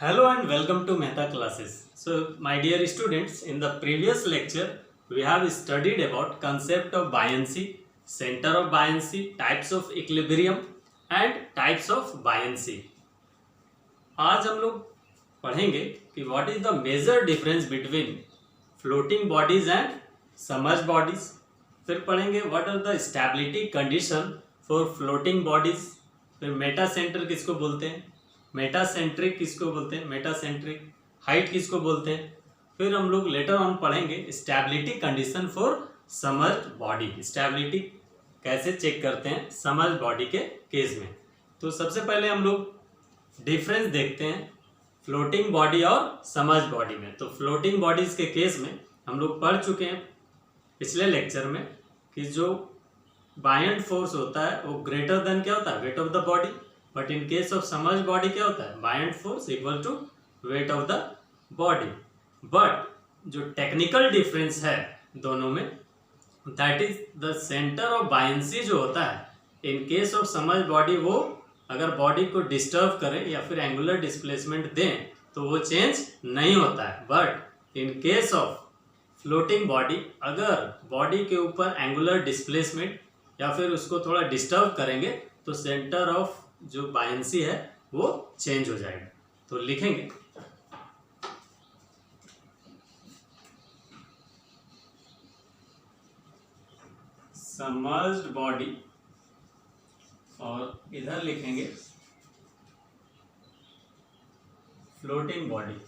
Hello and welcome to Mehta classes. So my dear students, in the previous lecture we have studied about concept of buoyancy, center of buoyancy, types of equilibrium and types of buoyancy. आज हम लोग पढ़ेंगे कि what is the major difference between floating bodies and submerged bodies. फिर पढ़ेंगे what are the stability condition for floating bodies. फिर Meta centre किसको बोलते हैं, मेटासेंट्रिक किसको बोलते हैं, मेटासेंट्रिक हाइट किसको बोलते हैं. फिर हम लोग लेटर ऑन पढ़ेंगे stability condition for submerged body. Stability कैसे चेक करते हैं सबमर्ज्ड बॉडी के केस में. तो सबसे पहले हम लोग डिफरेंस देखते हैं फ्लोटिंग बॉडी और सबमर्ज्ड बॉडी में. तो फ्लोटिंग बॉडीज के केस में हम लोग पढ़ चुके हैं पिछले लेक्चर में कि जो बायंट फोर्स होता है वो ग्रेटर देन क्या होता है, weight of the body. But in case of submerged body क्या होता है, buoyant force equal to weight of the body. But जो टेक्निकल डिफरेंस है दोनों में, that is the centre of buoyancy जो होता है in case of submerged body, वो अगर बॉडी को डिस्टर्ब करें या फिर एंगुलर डिस्प्लेसमेंट दें तो वो चेंज नहीं होता है. But in case of floating body अगर बॉडी के ऊपर एंगुलर डिस्प्लेसमेंट या फिर उसको थोड़ा डिस्टर्ब करेंगे तो सेंटर ऑफ जो बायंसी है वो चेंज हो जाएगा. तो लिखेंगे सबमर्ज्ड बॉडी और इधर लिखेंगे फ्लोटिंग बॉडी.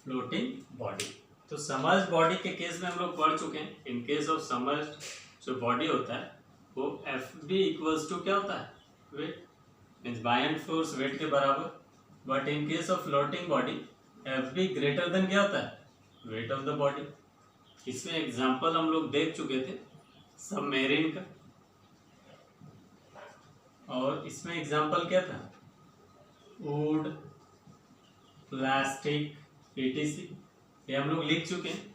फ्लोटिंग बॉडी तो सबमर्ज्ड बॉडी के केस में हम लोग पढ़ चुके हैं. इन केस ऑफ सबमर्ज्ड जो बॉडी होता है वो एफ बी इक्वल्स टू क्या होता है, weight, means buoyant force weight के बराबर. But in case of floating body F B greater than क्या होता है, वेट ऑफ द बॉडी. इसमें एग्जांपल हम लोग देख चुके थे सबमेरीन का, और इसमें एग्जांपल क्या था, वुड, प्लास्टिक, पीटीसी, ये हम लोग लिख चुके हैं.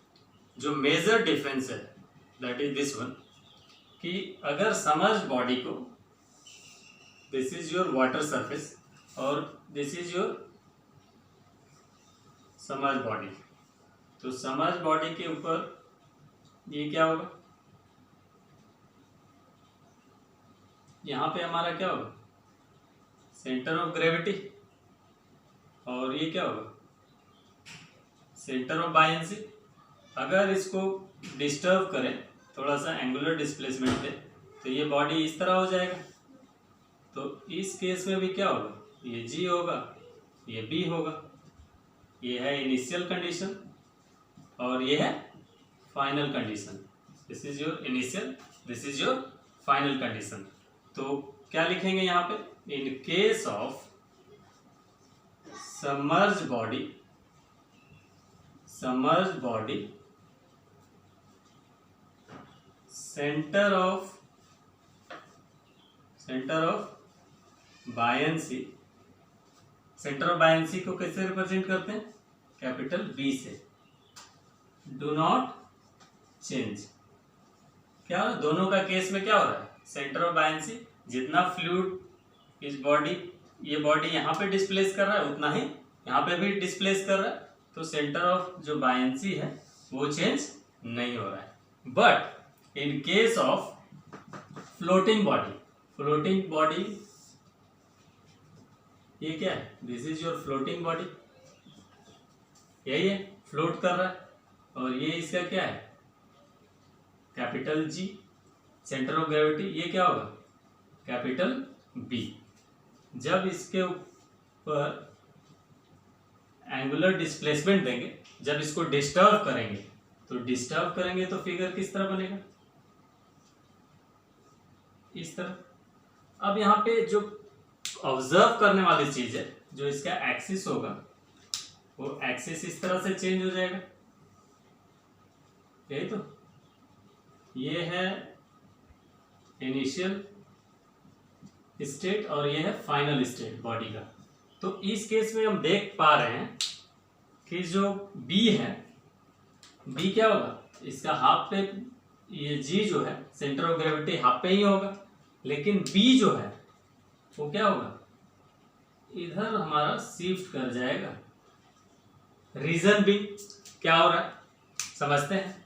जो मेजर डिफरेंस है दैट इज दिस वन, कि अगर सबमर्ज्ड बॉडी को, this is your water surface और this is your submerged body, तो सबमर्ज्ड बॉडी के ऊपर ये क्या होगा, यहाँ पे हमारा क्या होगा, सेंटर ऑफ ग्रेविटी, और ये क्या होगा, सेंटर ऑफ बायंसी. अगर इसको डिस्टर्ब करें, थोड़ा सा एंगुलर डिस्प्लेसमेंट दे, तो ये बॉडी इस तरह हो जाएगा. तो इस केस में भी क्या होगा, ये जी होगा, ये बी होगा. ये है इनिशियल कंडीशन और ये है final condition. This is your initial, this is your final condition. तो क्या लिखेंगे यहाँ पे, इन case of submerged body, submerged body centre of buoyancy. Centre of buoyancy को कैसे रिप्रेजेंट करते हैं, कैपिटल बी से. Do not change. क्या दोनों का केस में क्या हो रहा है, सेंटर ऑफ बायंसी, जितना फ्लूइड इस बॉडी, ये बॉडी यहाँ पे डिस्प्लेस कर रहा है उतना ही यहाँ पे भी डिस्प्लेस कर रहा है. तो सेंटर ऑफ जो बायंसी है वो चेंज नहीं हो रहा है. But in case of floating body, floating body ये क्या है, this is your floating body, यही है, फ्लोट कर रहा है. और ये इसका क्या है, capital G, centre of gravity, ये क्या होगा, कैपिटल बी. जब इसके ऊपर एंगुलर डिस्प्लेसमेंट देंगे, जब इसको डिस्टर्ब करेंगे तो फिगर किस तरह बनेगा, इस तरह. अब यहाँ पे जो ऑब्जर्व करने वाली चीज है, जो इसका एक्सिस होगा वो एक्सिस इस तरह से चेंज हो जाएगा, यही तो. ये है इनिशियल स्टेट और ये है फाइनल स्टेट बॉडी का. तो इस केस में हम देख पा रहे हैं कि जो बी है, बी क्या होगा, इसका हाफ पे, ये जी जो है सेंटर ऑफ ग्रेविटी हाफ पे ही होगा, लेकिन बी जो है वो क्या होगा, इधर हमारा शिफ्ट कर जाएगा। रीजन बी क्या हो रहा है समझते हैं।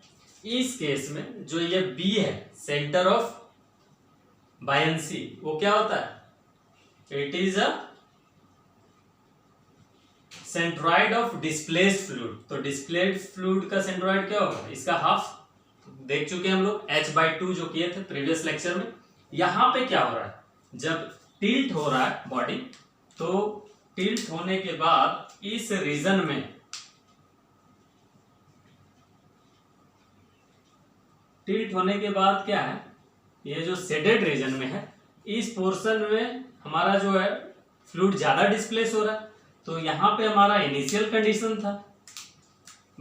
इस केस में जो ये बी है सेंटर ऑफ बायंसी, वो क्या होता है, it is a centroid of displaced fluid. तो डिस्प्लेस्ड फ्लूइड का सेंट्रॉइड क्या होगा, इसका हाफ देख चुके हैं हम लोग h/2 जो किए थे प्रीवियस लेक्चर में। यहां पे क्या हो रहा है, जब टिल्ट हो रहा है बॉडी, तो टिल्ट होने के बाद इस रीजन में, टिल्ट होने के बाद क्या है, ये जो शेडेड रीजन में है, इस पोर्शन में हमारा जो है फ्लूइड ज्यादा डिस्प्लेस हो रहा है। तो यहां पे हमारा इनिशियल कंडीशन था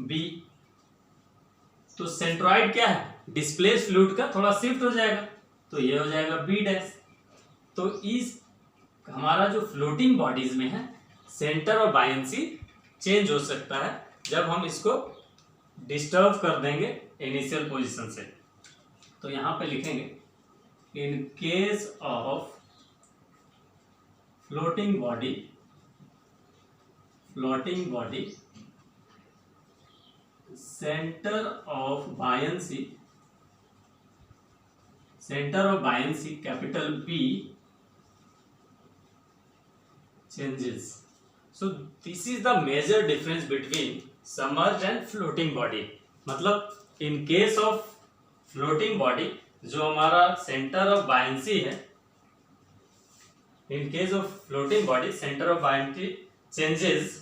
बी, तो सेंट्रॉइड क्या है, डिस्प्लेस फ्लूइड का थोड़ा शिफ्ट हो जाएगा, तो ये हो जाएगा बी डैश। तो इस हमारा जो फ्लोटिंग बॉडीज में है सेंटर ऑफ बायंसी चेंज हो सकता है जब हम इसको डिस्टर्ब कर देंगे इनिशियल पोजीशन से। तो यहां पे लिखेंगे in case of floating body centre of buoyancy capital B changes. So this is the major difference between submerged and floating body. मतलब in case of floating body जो हमारा center of buoyancy है, in case of floating body center of buoyancy changes,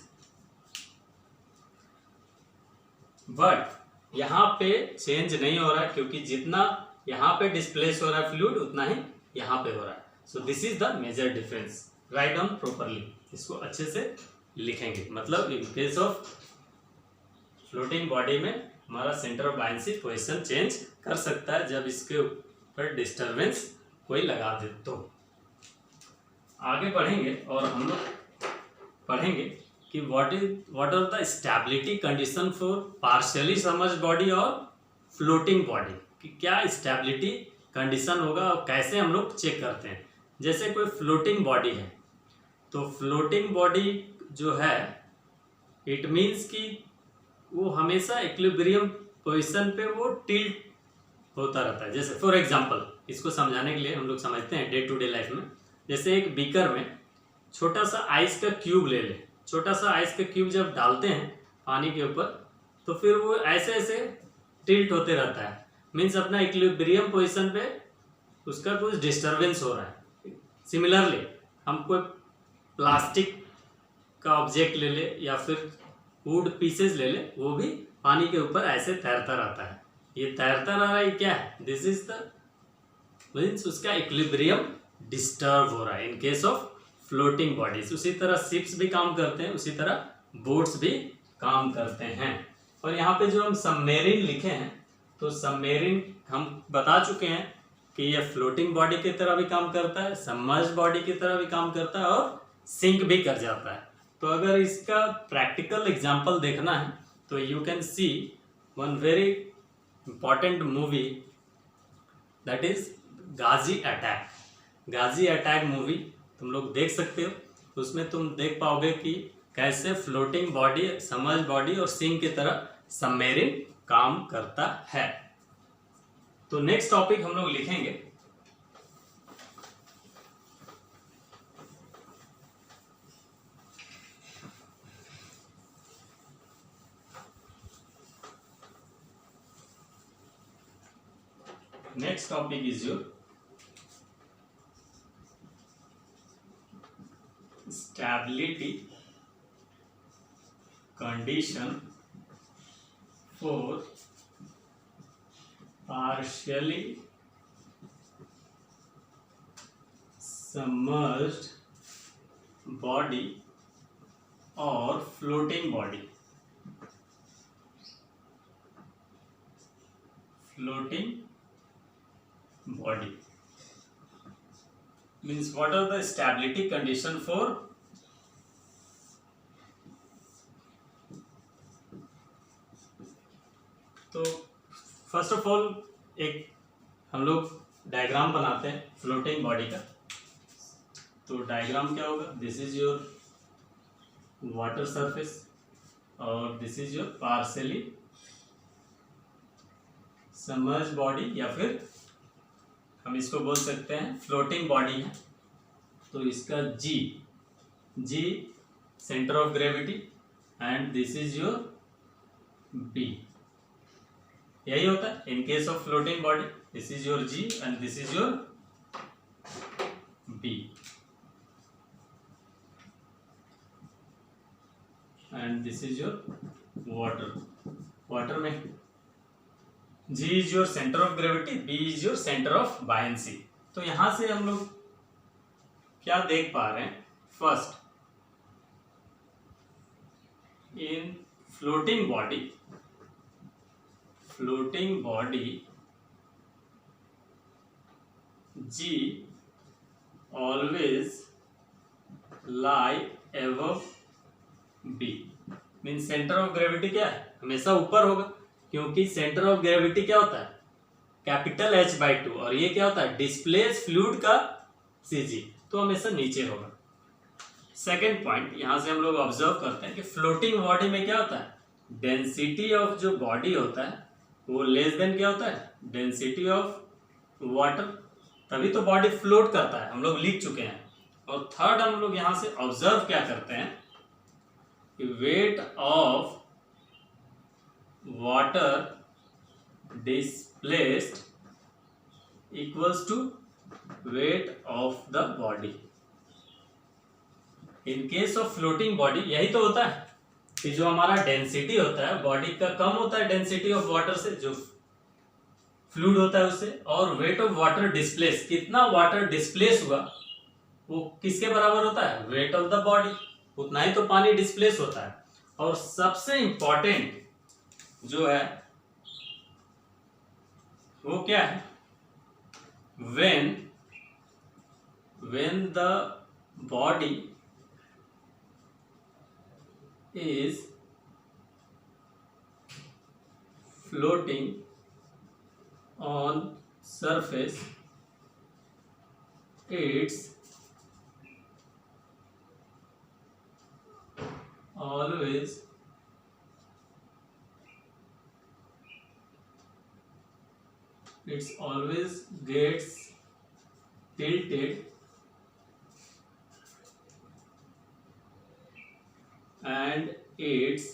but यहाँ पे change नहीं हो रहा है क्योंकि जितना यहाँ पे displace हो रहा है fluid उतना ही यहाँ पे हो रहा है। So this is the major difference. Write down properly, इसको अच्छे से लिखेंगे। मतलब इन केस ऑफ फ्लोटिंग बॉडी में हमारा centre of buoyancy position change कर सकता है जब इसके ऊपर डिस्टरबेंस कोई लगा दे। तो आगे बढ़ेंगे और हम लोग पढ़ेंगे कि what are the stability condition for partially submerged body और फ्लोटिंग बॉडी, कि क्या स्टेबिलिटी कंडीशन होगा और कैसे हम लोग चेक करते हैं। जैसे कोई फ्लोटिंग बॉडी है, तो फ्लोटिंग बॉडी जो है इट मीन्स कि वो हमेशा इक्विलिब्रियम पोजीशन पे वो टिल्ट होता रहता है। जैसे फॉर एग्जांपल इसको समझाने के लिए हम लोग समझते हैं डे टू डे लाइफ में, जैसे एक बीकर में छोटा सा आइस का क्यूब ले ले, छोटा सा आइस का क्यूब जब डालते हैं पानी के ऊपर तो फिर वो ऐसे ऐसे टिल्ट होते रहता है, मीन्स अपना इक्विलिब्रियम पोजीशन पे उसका कुछ डिस्टर्बेंस हो रहा है। सिमिलरली हम कोई प्लास्टिक का ऑब्जेक्ट ले ले या फिर वुड पीसेस ले ले, वो भी पानी के ऊपर ऐसे तैरता रहता है। ये तैरता रह रहा है क्या है, दिस इज द मीन्स उसका इक्विलिब्रियम डिस्टर्ब हो रहा है in case of floating bodies. उसी तरह शिप्स भी काम करते हैं, उसी तरह बोट्स भी काम करते हैं। और यहाँ पे जो हम सबमेरीन लिखे हैं, तो सबमेरीन हम बता चुके हैं कि ये फ्लोटिंग बॉडी की तरह भी काम करता है, सबमर्ज्ड बॉडी की तरह भी काम करता है और सिंक भी कर जाता है। तो अगर इसका प्रैक्टिकल एग्जांपल देखना है तो you can see one very important movie, that is Ghazi attack. Ghazi attack movie तुम लोग देख सकते हो, उसमें तुम देख पाओगे कि कैसे फ्लोटिंग बॉडी, सबमर्ज्ड बॉडी और सिंक की तरह सबमेरीन काम करता है। तो नेक्स्ट टॉपिक हम लोग लिखेंगे next topic is your stability condition for partially submerged body or floating body. Floating body means what are the stability condition for तो फर्स्ट ऑफ ऑल एक हम लोग डायग्राम बनाते हैं फ्लोटिंग बॉडी का। तो डायग्राम क्या होगा, this is your water surface और this is your partially submerged body, या फिर हम इसको बोल सकते हैं फ्लोटिंग बॉडी है। तो इसका G centre of gravity and this is your B, यही होता है in case of floating body. This is your G and this is your B, and this is your water में G is your centre of gravity, B is your centre of buoyancy. तो यहां से हम लोग क्या देख पा रहे हैं, first in floating body G always lie above B, mean centre of gravity क्या है, हमेशा ऊपर होगा, क्योंकि सेंटर ऑफ ग्रेविटी क्या होता है कैपिटल H/2, और ये क्या होता है डिस्प्लेस फ्लूइड का CG, तो हमेशा नीचे होगा। सेकेंड पॉइंट यहां से हम लोग ऑब्जर्व करते हैं कि फ्लोटिंग बॉडी में क्या होता है, डेंसिटी ऑफ जो बॉडी होता है वो लेस देन क्या होता है डेंसिटी ऑफ वाटर, तभी तो बॉडी फ्लोट करता है, हम लोग लिख चुके हैं। और थर्ड हम लोग यहां से ऑब्जर्व क्या करते हैं कि weight of water displaced equals to weight of the body। in case of floating body यही तो होता है कि जो हमारा डेंसिटी होता है बॉडी का कम होता है डेंसिटी ऑफ वाटर से, जो फ्लूइड होता है उससे, और वेट ऑफ वाटर डिस्प्लेस, कितना वाटर डिस्प्लेस हुआ वो किसके बराबर होता है वेट ऑफ द बॉडी, उतना ही तो पानी डिस्प्लेस होता है। और सबसे इंपॉर्टेंट जो है वो क्या है, when the body is floating on surface, it's always gets tilted and its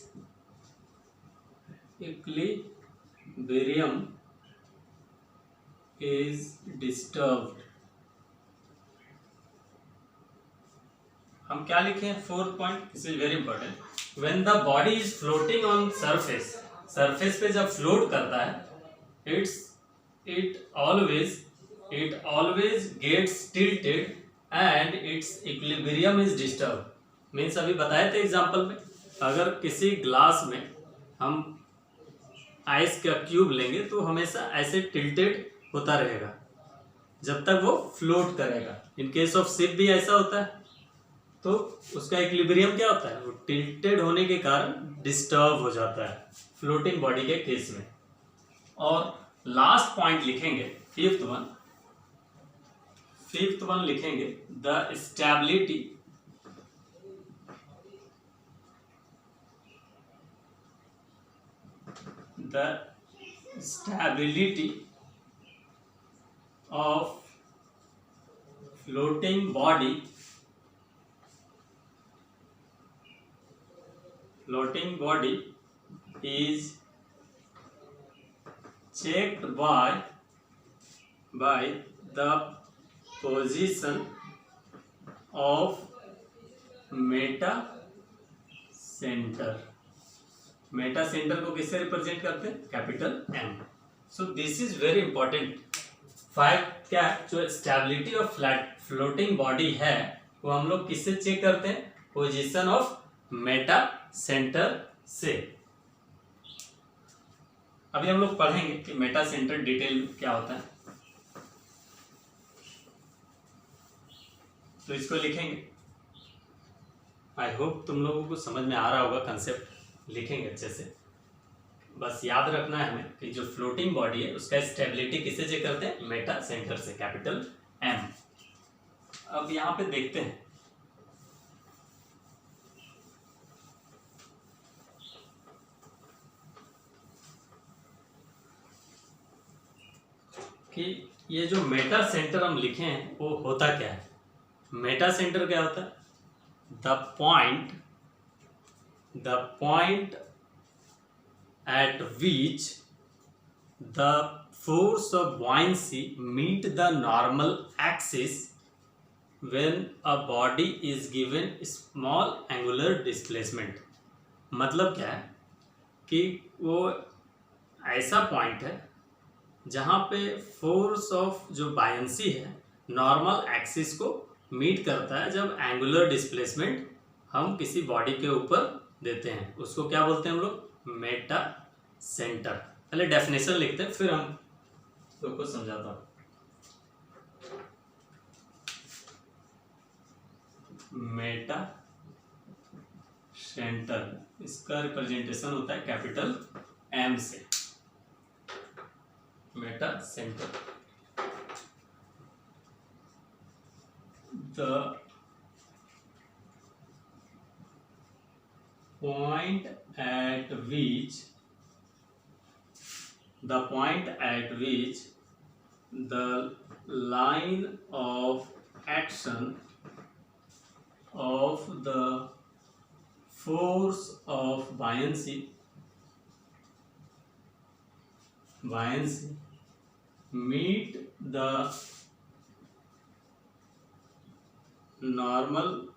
equilibrium is disturbed। हम क्या लिखे हैं fourth point, this is very important, when the body is floating on surface, surface पे जब फ्लोट करता है it always gets tilted and its equilibrium is disturbed। Means अभी बताए थे एग्जांपल में, अगर किसी ग्लास में हम आइस का क्यूब लेंगे तो हमेशा ऐसे टिल्टेड होता रहेगा जब तक वो फ्लोट करेगा। इन केस ऑफ शिप भी ऐसा होता है, तो उसका इक्विलिब्रियम क्या होता है वो टिल्टेड होने के कारण डिस्टर्ब हो जाता है फ्लोटिंग बॉडी के केस में। और लास्ट पॉइंट लिखेंगे फिफ्थ वन लिखेंगे the stability of floating body is checked by the position of Meta centre को किससे रिप्रेजेंट करते हैं capital M। So this is very important. 5 क्या है, जो स्टेबिलिटी ऑफ फ्लोटिंग बॉडी है वो हम लोग किससे चेक करते हैं पोजीशन ऑफ मेटा सेंटर से। अभी हम लोग पढ़ेंगे कि मेटा सेंटर डिटेल क्या होता है, तो इसको लिखेंगे। आई होप तुम लोगों को समझ में आ रहा होगा कंसेप्ट, लिखेंगे अच्छे से। बस याद रखना है हमें कि जो फ्लोटिंग बॉडी है उसका स्टेबिलिटी किससे चेक करते हैं मेटा सेंटर से कैपिटल M। अब यहाँ पे देखते हैं कि ये जो मेटा सेंटर हम लिखे हैं वो होता क्या है। मेटा सेंटर क्या होता है? The point at which the force of buoyancy meet the normal axis when a body is given small angular displacement। मतलब क्या है कि वो ऐसा पॉइंट है जहाँ पे फोर्स ऑफ जो बायंसी है नॉर्मल एक्सिस को मीट करता है जब एंगुलर डिस्प्लेसमेंट हम किसी बॉडी के ऊपर देते हैं। उसको क्या बोलते हैं हम लोग? Meta centre. पहले डेफिनेशन लिखते हैं फिर हम लोग को समझाता हूँ। मेटा सेंटर, इसका रिप्रेजेंटेशन होता है कैपिटल एम से। Meta centre, the point at which the line of action of the force of buoyancy meet the normal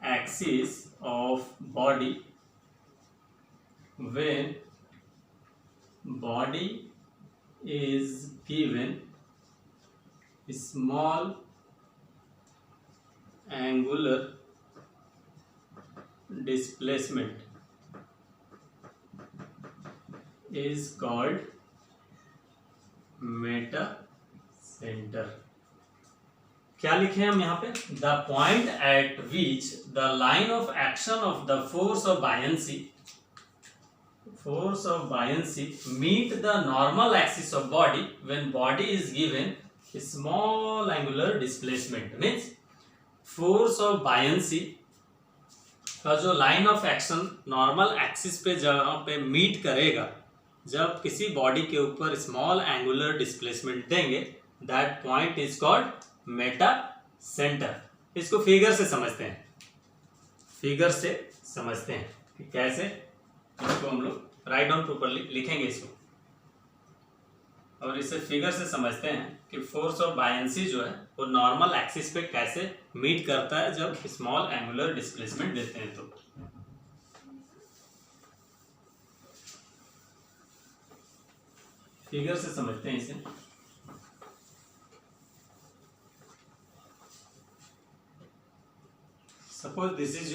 axis of body when body is given small angular displacement is called meta center। क्या लिखे हम यहाँ पे? The point at which the line of action of the force of buoyancy meet the normal axis of body when body is given small angular displacement. Means force of buoyancy का जो line of action normal axis पे जहाँ पे meet करेगा जब किसी body के ऊपर स्मॉल एंगुलर डिस्प्लेसमेंट देंगे, that point is called meta centre. इसको फिगर से समझते हैं, कि कैसे इसको हम लोग राइट डाउन प्रॉपर्ली लिखेंगे इसको, और इसे फिगर से समझते हैं कि फोर्स ऑफ बायंसी जो है वो नॉर्मल एक्सिस पे कैसे मीट करता है जब स्मॉल एंगुलर डिस्प्लेसमेंट देते हैं। तो फिगर से समझते हैं इसे। Suppose this is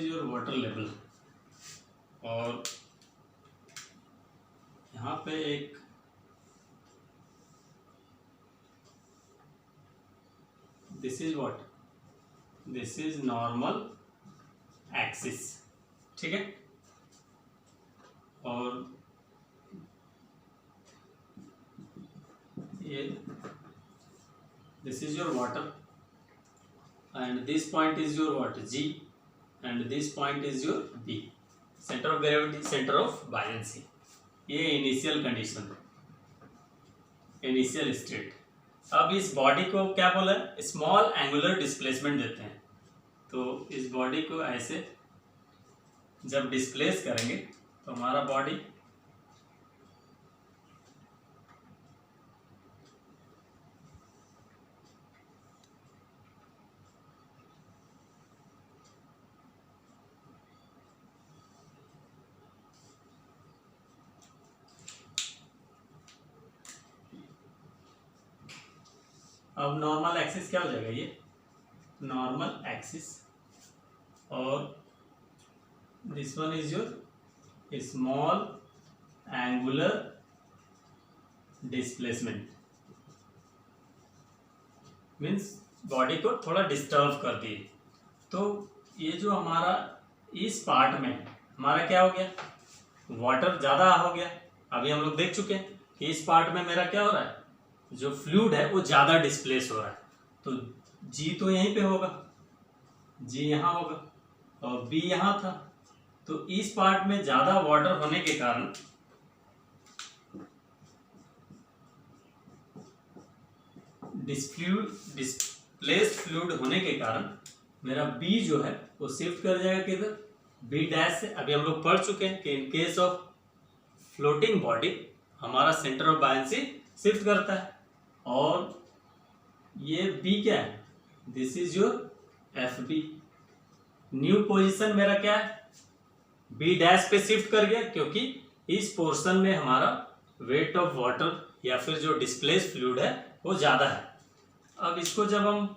your water level, और यहाँ पे एक this is normal axis, ठीक है। और ये this is your water and this point is your what? G, and this point is your B, center of gravity, center of buoyancy। ये initial condition, initial state. अब इस body को क्या बोला है? स्मॉल एंगुलर डिस्प्लेसमेंट देते हैं। तो इस बॉडी को ऐसे जब डिस्प्लेस करेंगे तो हमारा बॉडी अब नॉर्मल एक्सिस क्या हो जाएगा? ये नॉर्मल एक्सिस, और this one is your small angular displacement. Means body को थोड़ा डिस्टर्ब कर दिए। तो ये जो हमारा इस पार्ट में हमारा क्या हो गया? वाटर ज़्यादा हो गया, अभी हम लोग देख चुके हैं कि इस पार्ट में मेरा क्या हो रहा है, जो फ्लूइड है वो ज़्यादा डिस्प्लेस हो रहा है। तो जी तो यहीं पे होगा, जी यहाँ होगा और बी यहाँ था। तो इस पार्ट में ज़्यादा वाटर होने के कारण डिस्प्लेस्ड फ्लूइड होने के कारण मेरा बी जो है वो शिफ्ट कर जाएगा किधर, बी डैश से। अभी हम लोग पढ़ चुके हैं कि in case of floating body हमारा सेंटर ऑफ बायंसी शिफ्ट करता है। और ये बी क्या है, this is your F B. New position मेरा क्या है, बी डैश पे शिफ्ट कर गया, क्योंकि इस पोर्शन में हमारा वेट ऑफ वाटर या फिर जो डिस्प्लेस फ्लूइड है वो ज़्यादा है। अब इसको जब हम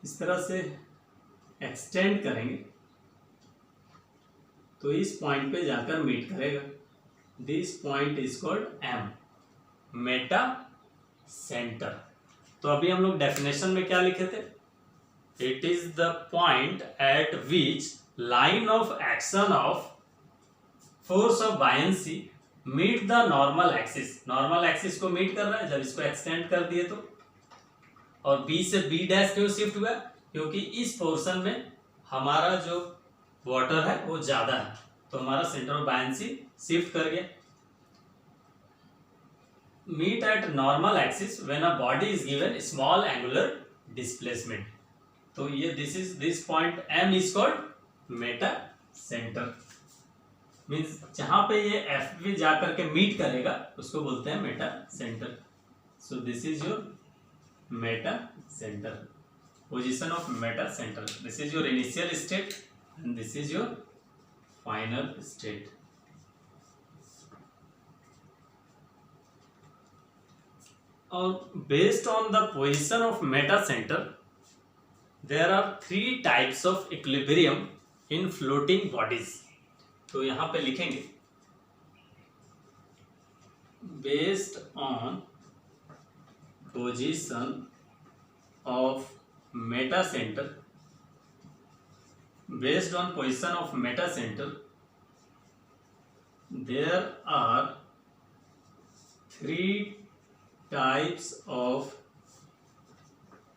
इस तरह से एक्सटेंड करेंगे तो इस पॉइंट पे जाकर मीट करेगा। This point is called M, meta centre. तो अभी हम लोग डेफिनेशन में क्या लिखे थे, it is the point at which line of action of force of buoyancy meet the normal axis. Normal axis को मीट कर रहा है जब इसको एक्सटेंड कर दिए तो। और बी से बी डैश क्यों शिफ्ट हुआ, क्योंकि इस पोर्शन में हमारा जो वाटर है वो ज्यादा है, तो हमारा सेंटर ऑफ बायंसी शिफ्ट कर गया। Meet at normal axis when a body is given small angular displacement. तो ये this point M is called meta centre. Means जहां पे ये एफ बी जाकर के मीट करेगा उसको बोलते हैं Meta centre. So this is your Meta centre, position of meta center. This is your initial state and this is your final state. और based on the position of meta center, there are three types of equilibrium in floating bodies. तो यहाँ पे लिखेंगे based on position of meta center, based on position of meta center, there are three types of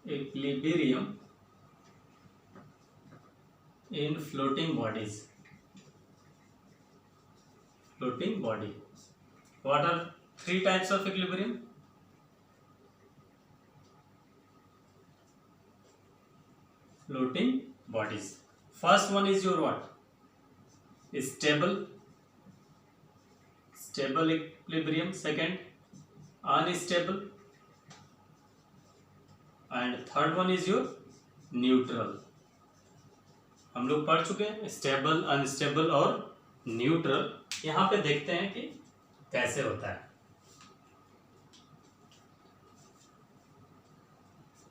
equilibrium in floating bodies. Floating body. What are three types of equilibrium? Floating bodies. First one is your what? Stable equilibrium. Second, unstable, and third one is your neutral. हम लोग पढ़ चुके हैं stable, unstable और neutral. यहाँ पे देखते हैं कि कैसे होता है।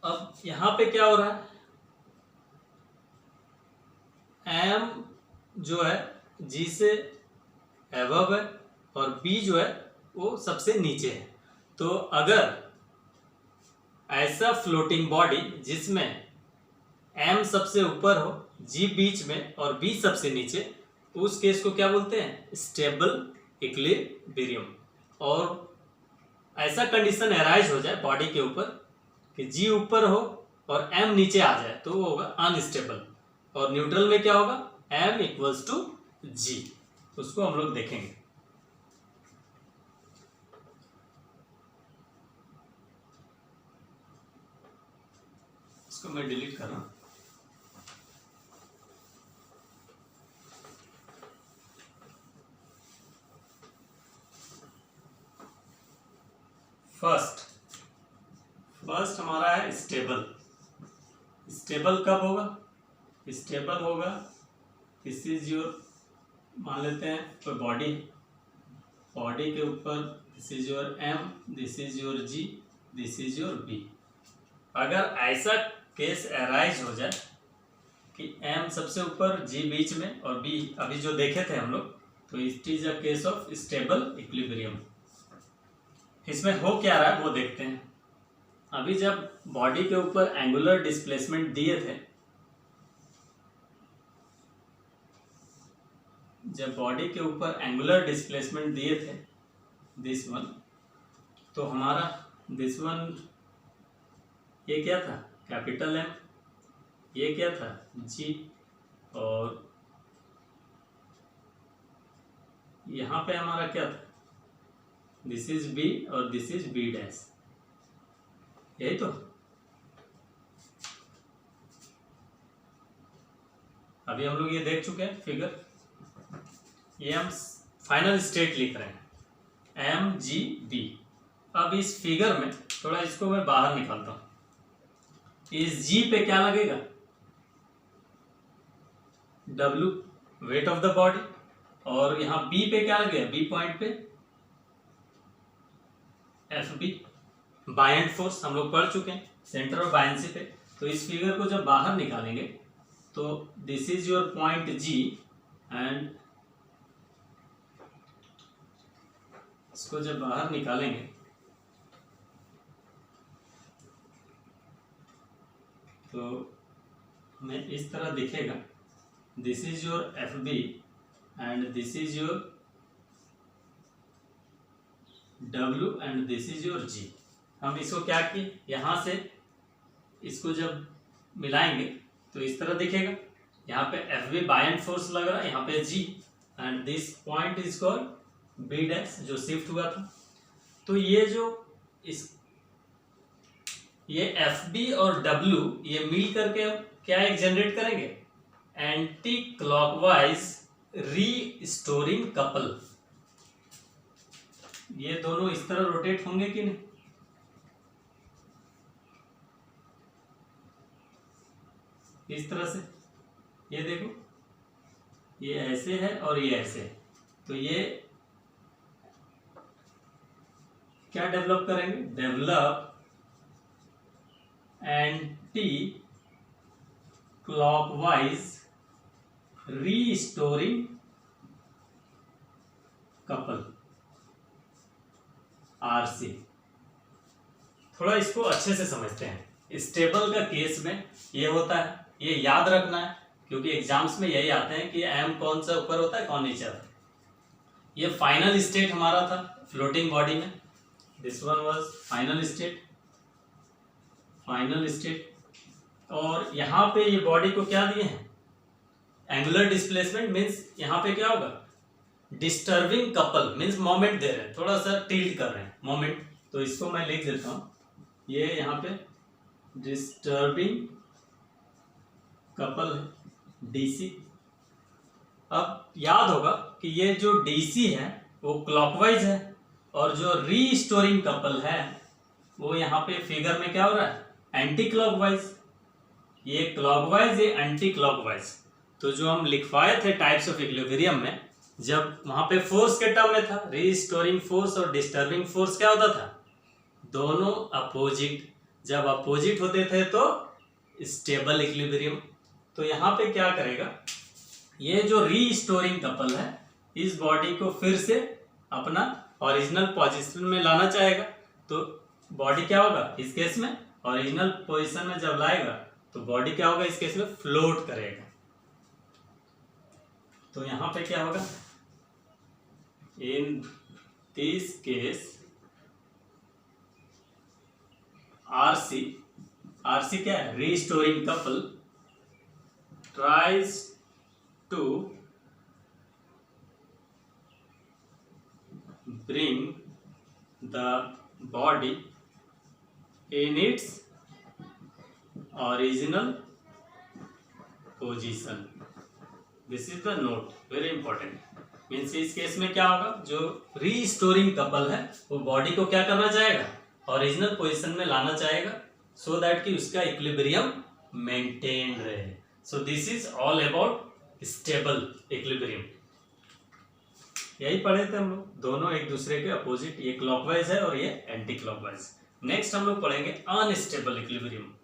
अब यहाँ पे क्या हो रहा है, एम जो है जी से एबव है और बी जो है वो सबसे नीचे है। तो अगर ऐसा फ्लोटिंग बॉडी जिसमें एम सबसे ऊपर हो, जी बीच में और बी सबसे नीचे, उस केस को क्या बोलते हैं, स्टेबल इक्विलिब्रियम। और ऐसा कंडीशन अराइज हो जाए बॉडी के ऊपर कि जी ऊपर हो और एम नीचे आ जाए तो वो होगा अनस्टेबल। और न्यूट्रल में क्या होगा, m इक्वल्स टू जी। उसको हम लोग देखेंगे। इसको मैं डिलीट कर रहा हूं। फर्स्ट हमारा है स्टेबल। स्टेबल कब होगा, स्टेबल होगा, दिस इज योर, मान लेते हैं कोई बॉडी के ऊपर this is your M, this is your G, this is your B. अगर ऐसा केस अराइज हो जाए कि एम सबसे ऊपर, जी बीच में और बी अभी जो देखे थे हम लोग, तो it is a case of stable equilibrium. इसमें हो क्या रहा है वो देखते हैं। अभी जब बॉडी के ऊपर एंगुलर डिस्प्लेसमेंट दिए थे, जब बॉडी के ऊपर एंगुलर डिस्प्लेसमेंट दिए थे दिस वन, तो हमारा दिस वन ये क्या था कैपिटल एम, ये क्या था जी, और यहाँ पे हमारा क्या था दिस इज बी और दिस इज बी डैश, यही तो। अभी हम लोग ये देख चुके हैं फिगर, ये हम फाइनल स्टेट लिख रहे हैं एम जी बी। अब इस फिगर में थोड़ा इसको मैं बाहर निकालता हूं। इस जी पे क्या लगेगा W wait of the body, और यहां बी पे क्या लगेगा बी पॉइंट पे एफ बी बायेंट फोर्स हम लोग पढ़ चुके हैं सेंटर ऑफ बायेंसी पे। तो इस फिगर को जब बाहर निकालेंगे तो this is your point G, and इसको जब बाहर निकालेंगे तो हमें इस तरह दिखेगा this is your F B and this is your W and this is your G. हम इसको क्या किए यहां से इसको जब मिलाएंगे तो इस तरह दिखेगा, यहाँ पे एफ बी बायेंट फोर्स लग रहा है, यहाँ पे G, and this point is called B dash जो शिफ्ट हुआ था। तो ये जो ये एफ बी और डब्ल्यू ये मिल करके क्या एक जनरेट करेंगे एंटी क्लॉकवाइज रीस्टोरिंग कपल। ये दोनों इस तरह रोटेट होंगे कि नहीं, इस तरह से, ये देखो ये ऐसे है और ये ऐसे है, तो ये क्या डेवलप करेंगे develop anti clockwise restoring couple RC. थोड़ा इसको अच्छे से समझते हैं। स्टेबल का केस में ये होता है, ये याद रखना है क्योंकि एग्जाम्स में यही आते हैं कि एम कौन सा ऊपर होता है कौन नीचे होता है। ये फाइनल स्टेट हमारा था फ्लोटिंग बॉडी में, this one was final state. और यहाँ पे ये बॉडी को क्या दिए हैं एंगुलर डिस्प्लेसमेंट, मीन्स यहाँ पे क्या होगा डिस्टर्बिंग कपल, मीन्स मोमेंट दे रहे हैं, थोड़ा सा टिल्ट कर रहे हैं मोमेंट। तो इसको मैं लिख देता हूँ, ये यहाँ पे डिस्टर्बिंग कपल है डीसी। अब याद होगा कि ये जो डीसी है वो क्लॉकवाइज है और जो रीस्टोरिंग कपल है वो यहाँ पे फिगर में क्या हो रहा है एंटी क्लॉकवाइज। ये क्लॉकवाइज ये एंटी क्लॉकवाइज। तो जो हम लिखवाए थे टाइप्स ऑफ इक्विलिब्रियम में, जब वहां पे फोर्स के टर्म में था रीस्टोरिंग फोर्स और डिस्टर्बिंग फोर्स क्या होता था दोनों अपोजिट, जब अपोजिट होते थे तो स्टेबल इक्विलिब्रियम। तो यहाँ पे क्या करेगा ये जो रीस्टोरिंग कपल है इस बॉडी को फिर से अपना ओरिजिनल पोजीशन में लाना चाहेगा। तो बॉडी क्या होगा इस केस में ओरिजिनल पोजीशन में जब लाएगा तो बॉडी क्या होगा इस केस में फ्लोट करेगा। तो यहाँ पे क्या होगा in this case RC, RC क्या है restoring couple tries to bring the body in its original position. This is the note, very important. Means इस केस में क्या होगा जो रीस्टोरिंग कपल है वो बॉडी को क्या करना चाहेगा ओरिजिनल पोजीशन में लाना चाहेगा सो दैट कि उसका इक्विलिब्रियम मेंटेन रहे। So this is all about stable equilibrium. यही पढ़े थे हम लोग, दोनों एक दूसरे के अपोजिट, ये क्लॉकवाइज है और ये एंटी क्लॉकवाइज। नेक्स्ट हम लोग पढ़ेंगे unstable equilibrium.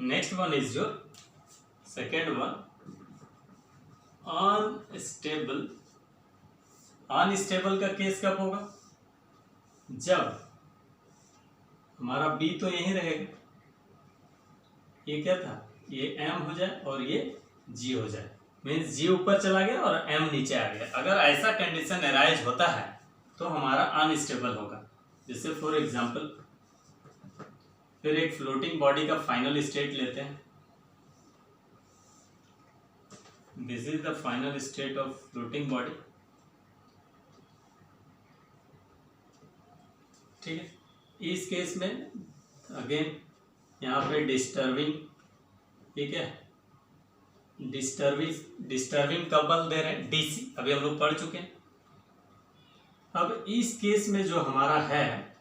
Next one is your second one, unstable unstable का केस कब होगा? जब हमारा बी तो यहीं रहेगा, ये क्या था, ये एम हो जाए और ये जी हो जाए, मीन्स जी ऊपर चला गया और एम नीचे आ गया। अगर ऐसा कंडीशन अराइज होता है तो हमारा अनस्टेबल होगा। जैसे फॉर एग्जांपल, फिर एक फ्लोटिंग बॉडी का फाइनल स्टेट लेते हैं। This is the final state of floating body. ठीक है, इस केस में अगेन यहाँ पे डिस्टर्बिंग, ठीक है, डिस्टर्बिंग कपल दे रहे हैं डीसी, अभी हम लोग पढ़ चुके हैं। अब इस केस में जो हमारा है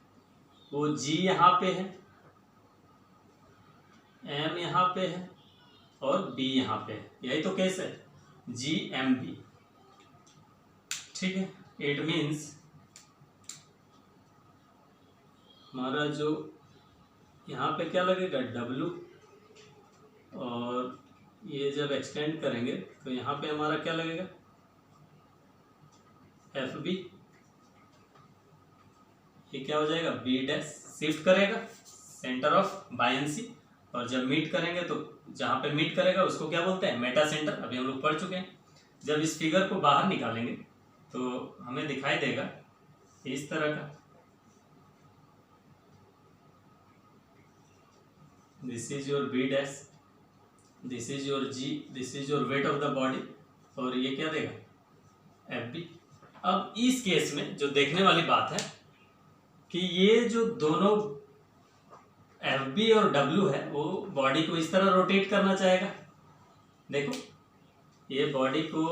वो जी यहाँ पे है, एम यहाँ पे है और बी यहाँ पे है, यही तो केस है, जी एम बी। ठीक है, इट मीन्स हमारा जो यहाँ पे क्या लगेगा, डब्लू, और ये जब एक्सटेंड करेंगे तो यहाँ पे हमारा क्या लगेगा, एफ बी। ये क्या हो जाएगा, बी डैश, शिफ्ट करेगा सेंटर ऑफ बायंसी, और जब मीट करेंगे तो जहाँ पे मीट करेगा उसको क्या बोलते हैं, मेटा सेंटर, अभी हम लोग पढ़ चुके हैं। जब इस फिगर को बाहर निकालेंगे तो हमें दिखाई देगा इस तरह का, this is your B dash, this is your G, this is your weight of the body, और ये क्या देगा, एफ बी। अब इस केस में जो देखने वाली बात है कि ये जो दोनों एफ बी और डब्ल्यू है वो बॉडी को इस तरह रोटेट करना चाहेगा। देखो, ये बॉडी को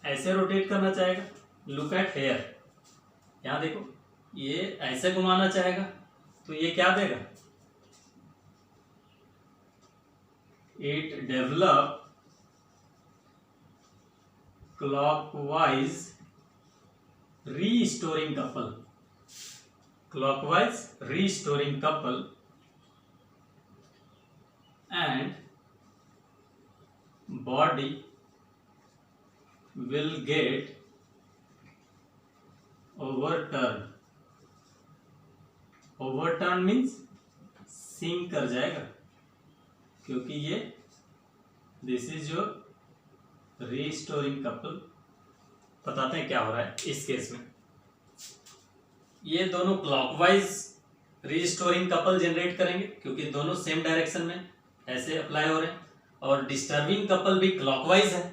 ऐसे रोटेट करना चाहेगा, लुक एट हेयर, यहाँ देखो, ये ऐसे घुमाना चाहेगा, तो ये क्या देगा, it develop clockwise restoring couple, clockwise restoring couple, and body will get overturn, overturn means sink कर जाएगा, क्योंकि ये this is your restoring couple. बताते हैं क्या हो रहा है इस केस में। ये दोनों क्लॉकवाइज रीस्टोरिंग कपल जनरेट करेंगे क्योंकि दोनों सेम डायरेक्शन में ऐसे अप्लाई हो रहे हैं, और डिस्टर्बिंग कपल भी क्लॉकवाइज है,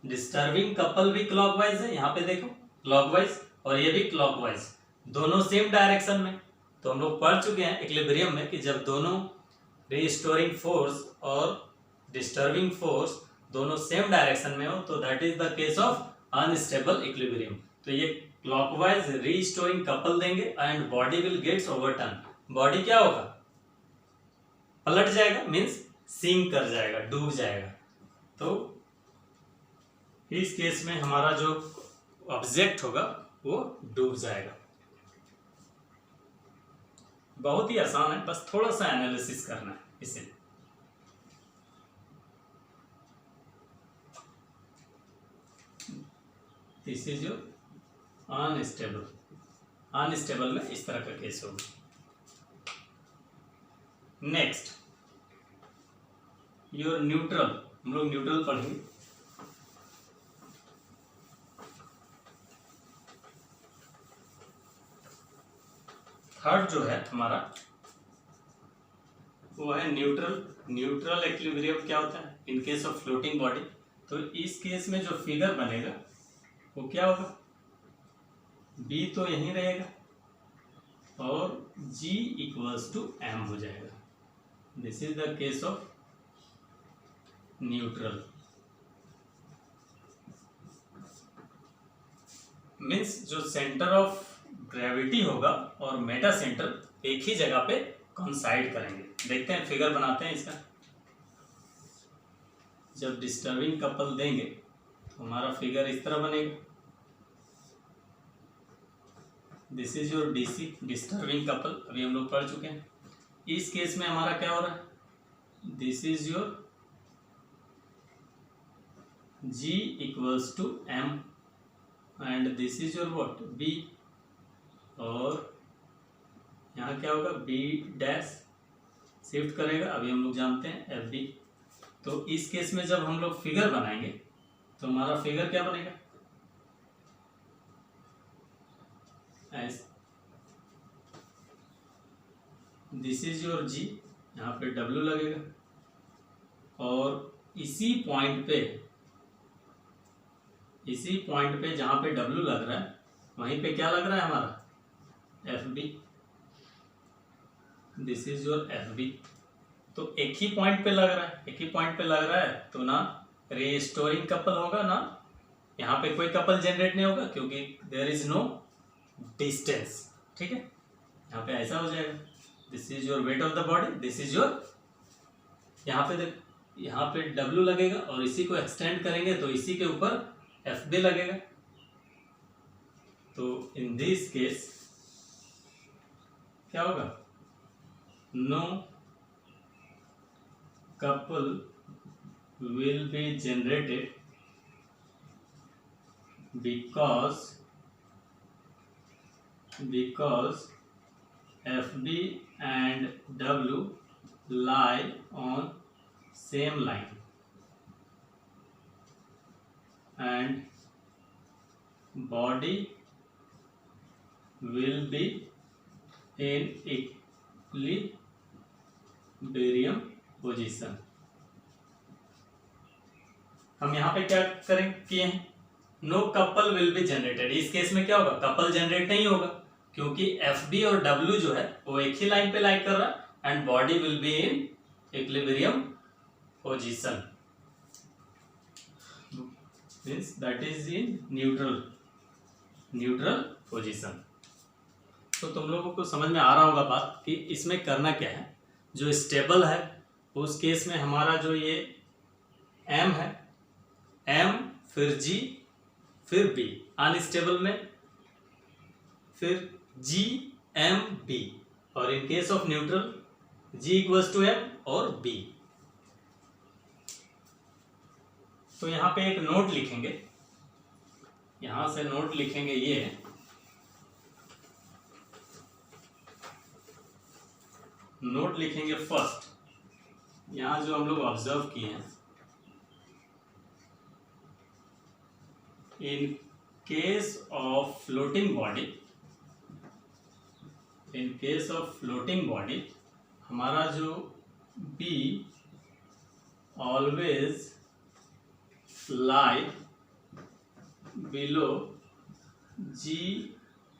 डिस्टर्बिंग कपल भी क्लॉकवाइज है, यहाँ पे देखो क्लॉकवाइज, और ये भी क्लॉकवाइज, दोनों सेम डायरेक्शन में। तो हम लोग पढ़ चुके हैं इक्विलिब्रियम में कि जब दोनों रीस्टोरिंग फोर्स और डिस्टर्बिंग फोर्स दोनों सेम डायरेक्शन में हो तो that is the case of unstable equilibrium. तो ये क्लॉकवाइज रीस्टोरिंग कपल देंगे and body will gets overturn. Body क्या होगा, पलट जाएगा, मींस सिंक कर जाएगा, डूब जाएगा। तो इस केस में हमारा जो ऑब्जेक्ट होगा वो डूब जाएगा। बहुत ही आसान है, बस थोड़ा सा एनालिसिस करना है इसे। This is your unstable, unstable में इस तरह का केस होगा। नेक्स्ट योर न्यूट्रल, हम लोग न्यूट्रल पढ़ेंगे। थर्ड जो है हमारा वो है न्यूट्रल। न्यूट्रल इक्विलिब्रियम क्या होता है in case of floating body. तो इस केस में जो फिगर बनेगा वो क्या होगा, बी तो यहीं रहेगा और G इक्वल्स टू M हो जाएगा। This is the case of neutral, means जो सेंटर ऑफ ग्रेविटी होगा और मेटा सेंटर एक ही जगह पे कॉन्साइड करेंगे। देखते हैं, फिगर बनाते हैं इसका। जब डिस्टर्बिंग कपल देंगे तो हमारा फिगर इस तरह बनेगा। This is your DC, disturbing couple, अभी हम लोग पढ़ चुके हैं। इस केस में हमारा क्या हो रहा है, this is your G equals to M, and this is your what B, और यहाँ क्या होगा बी डैश शिफ्ट करेगा, अभी हम लोग जानते हैं एफ बी। तो इस केस में जब हम लोग फिगर बनाएंगे तो हमारा फिगर क्या बनेगा, एस दिस इज योर जी, यहाँ पे डब्ल्यू लगेगा, और इसी पॉइंट पे जहाँ पे डब्ल्यू लग रहा है वहीं पे क्या लग रहा है हमारा F B, this is your F B. तो एक ही पॉइंट पे लग रहा है, तो ना रीस्टोरिंग कपल होगा, ना यहाँ पे कोई कपल जनरेट नहीं होगा क्योंकि देयर इज नो डिस्टेंस। ठीक है, यहाँ पे ऐसा हो जाएगा, this is your weight of the body, this is your, यहाँ पे डब्ल्यू लगेगा और इसी को एक्सटेंड करेंगे तो इसी के ऊपर एफ बी लगेगा। तो इन दिस केस क्या होगा, no couple will be generated because FB and W lie on same line and body will be in equilibrium position. हम यहाँ पे क्या किए हैं, no couple will be generated. इस केस में क्या होगा, कपल जनरेट नहीं होगा क्योंकि एफ बी और डब्ल्यू जो है वो एक ही लाइन पे लाई कर रहा है, and body will be in equilibrium position, means that is in neutral position. तो तुम लोगों को समझ में आ रहा होगा बात कि इसमें करना क्या है। जो स्टेबल है उस केस में हमारा जो ये M है, M फिर G फिर B, अनस्टेबल में फिर G M B, और in case of neutral G equals to M और B। तो यहाँ पे एक नोट लिखेंगे, यहां से नोट लिखेंगे, ये नोट लिखेंगे फर्स्ट, यहां जो हम लोग ऑब्जर्व किए हैं, इन केस ऑफ फ्लोटिंग बॉडी हमारा जो B always lie below G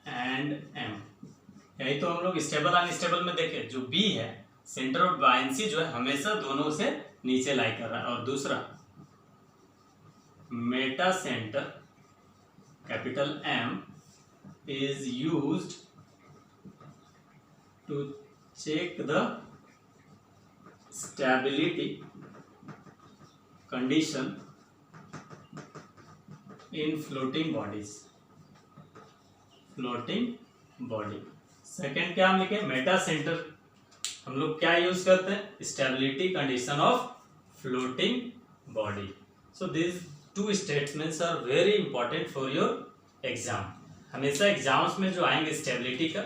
and M। यही तो हम लोग स्टेबल अनस्टेबल में देखे, जो B है सेंटर ऑफ बायंसी जो है हमेशा दोनों से नीचे लाई कर रहा है, और दूसरा meta centre capital M is used to check the stability condition in floating body. Second क्या हम लिखे, मेटा सेंटर हम लोग क्या यूज करते हैं, stability condition of floating body. So this two statements are very important for your exam. हमेशा exams में जो आएंगे स्टेबिलिटी का,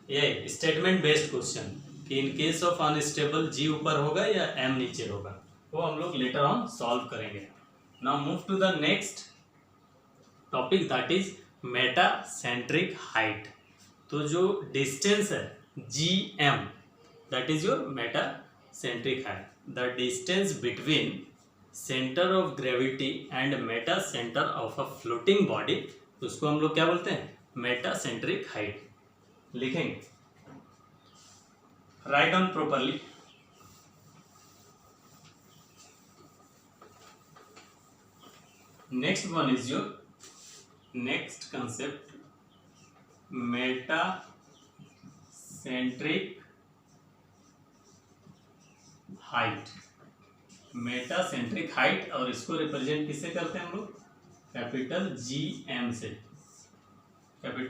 ये स्टेटमेंट बेस्ड क्वेश्चन कि in case of unstable G ऊपर होगा या M नीचे होगा, वो हम लोग लेटर ऑन सॉल्व करेंगे। Now move to the next topic, that is metacentric height. तो जो डिस्टेंस है GM, that is your meta-centric height. The distance between center of gravity and meta-center of a floating body, उसको हम लोग क्या बोलते हैं, meta-centric height। लिखेंगे, write down properly। Next one is your next concept, meta-centric height. Meta centric height, और इसको represent किससे करते हैं हम लोग, कैपिटल GM से। कैपिटल